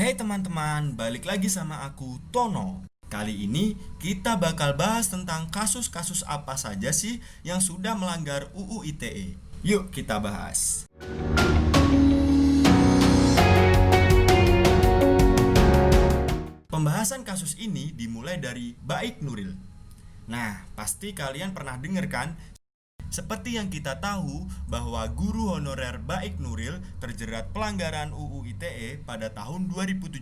Hey teman-teman, balik lagi sama aku, Tono. Kali ini kita bakal bahas tentang kasus-kasus apa saja sih yang sudah melanggar UU ITE. Yuk kita bahas. Pembahasan kasus ini dimulai dari Baik Nuril. Nah, pasti kalian pernah dengar kan? Seperti yang kita tahu bahwa guru honorer Baik Nuril terjerat pelanggaran UU ITE pada tahun 2017,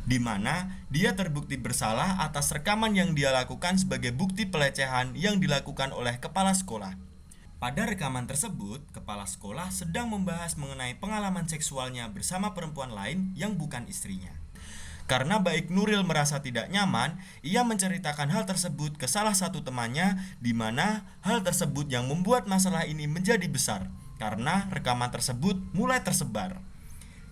di mana dia terbukti bersalah atas rekaman yang dia lakukan sebagai bukti pelecehan yang dilakukan oleh kepala sekolah. Pada rekaman tersebut, kepala sekolah sedang membahas mengenai pengalaman seksualnya bersama perempuan lain yang bukan istrinya. Karena Baik Nuril merasa tidak nyaman, ia menceritakan hal tersebut ke salah satu temannya, di mana hal tersebut yang membuat masalah ini menjadi besar karena rekaman tersebut mulai tersebar.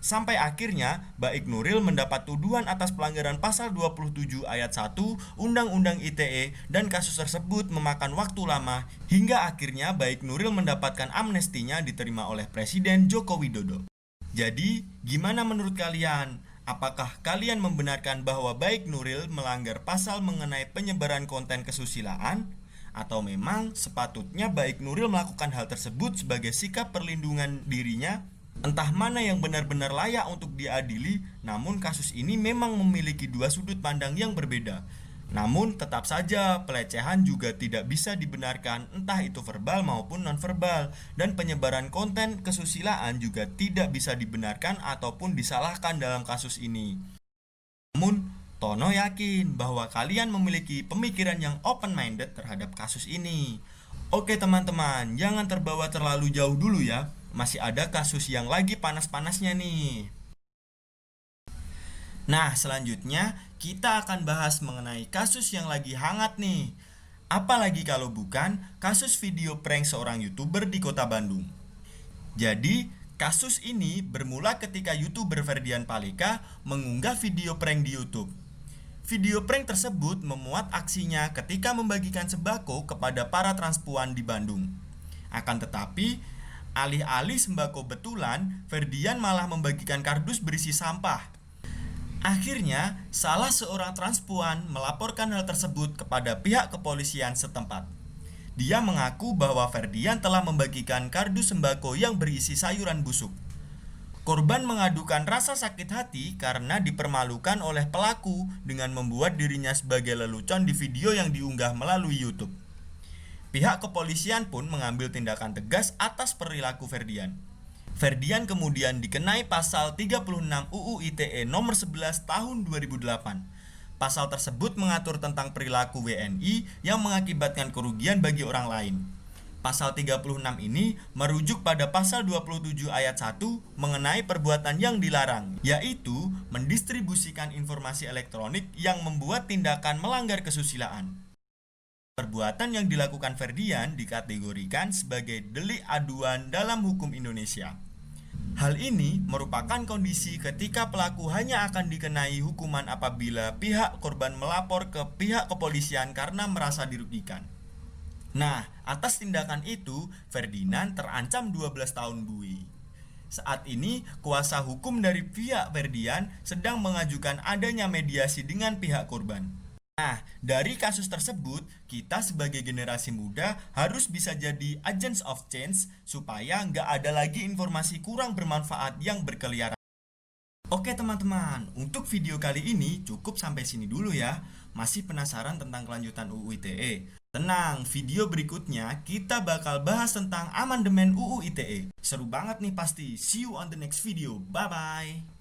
Sampai akhirnya Baik Nuril mendapat tuduhan atas pelanggaran pasal 27 ayat 1 Undang-Undang ITE, dan kasus tersebut memakan waktu lama hingga akhirnya Baik Nuril mendapatkan amnestinya diterima oleh Presiden Joko Widodo. Jadi, gimana menurut kalian? Apakah kalian membenarkan bahwa Baik Nuril melanggar pasal mengenai penyebaran konten kesusilaan? Atau memang sepatutnya Baik Nuril melakukan hal tersebut sebagai sikap perlindungan dirinya? Entah mana yang benar-benar layak untuk diadili, namun kasus ini memang memiliki dua sudut pandang yang berbeda. Namun tetap saja pelecehan juga tidak bisa dibenarkan, entah itu verbal maupun nonverbal, dan penyebaran konten kesusilaan juga tidak bisa dibenarkan ataupun disalahkan dalam kasus ini. Namun Tono yakin bahwa kalian memiliki pemikiran yang open-minded terhadap kasus ini. Oke teman-teman, jangan terbawa terlalu jauh dulu ya. Masih ada kasus yang lagi panas-panasnya nih. Nah, selanjutnya kita akan bahas mengenai kasus yang lagi hangat nih. Apalagi kalau bukan kasus video prank seorang YouTuber di Kota Bandung. Jadi, kasus ini bermula ketika YouTuber Ferdian Paleka mengunggah video prank di YouTube. Video prank tersebut memuat aksinya ketika membagikan sembako kepada para transpuan di Bandung. Akan tetapi, alih-alih sembako betulan, Ferdian malah membagikan kardus berisi sampah. Akhirnya, salah seorang transpuan melaporkan hal tersebut kepada pihak kepolisian setempat. Dia mengaku bahwa Ferdian telah membagikan kardus sembako yang berisi sayuran busuk. Korban mengadukan rasa sakit hati karena dipermalukan oleh pelaku dengan membuat dirinya sebagai lelucon di video yang diunggah melalui YouTube. Pihak kepolisian pun mengambil tindakan tegas atas perilaku Ferdian. Ferdian kemudian dikenai pasal 36 UU ITE nomor 11 tahun 2008. Pasal tersebut mengatur tentang perilaku WNI yang mengakibatkan kerugian bagi orang lain. Pasal 36 ini merujuk pada pasal 27 ayat 1 mengenai perbuatan yang dilarang, yaitu mendistribusikan informasi elektronik yang membuat tindakan melanggar kesusilaan. Perbuatan yang dilakukan Ferdian dikategorikan sebagai delik aduan dalam hukum Indonesia. Hal ini merupakan kondisi ketika pelaku hanya akan dikenai hukuman apabila pihak korban melapor ke pihak kepolisian karena merasa dirugikan. Nah, atas tindakan itu, Ferdinand terancam 12 tahun buih. Saat ini, kuasa hukum dari pihak Ferdian sedang mengajukan adanya mediasi dengan pihak korban. Nah, dari kasus tersebut, kita sebagai generasi muda harus bisa jadi agents of change supaya nggak ada lagi informasi kurang bermanfaat yang berkeliaran. Oke teman-teman, untuk video kali ini cukup sampai sini dulu ya. Masih penasaran tentang kelanjutan UU ITE? Tenang, video berikutnya kita bakal bahas tentang amandemen UU ITE. Seru banget nih pasti. See you on the next video. Bye-bye.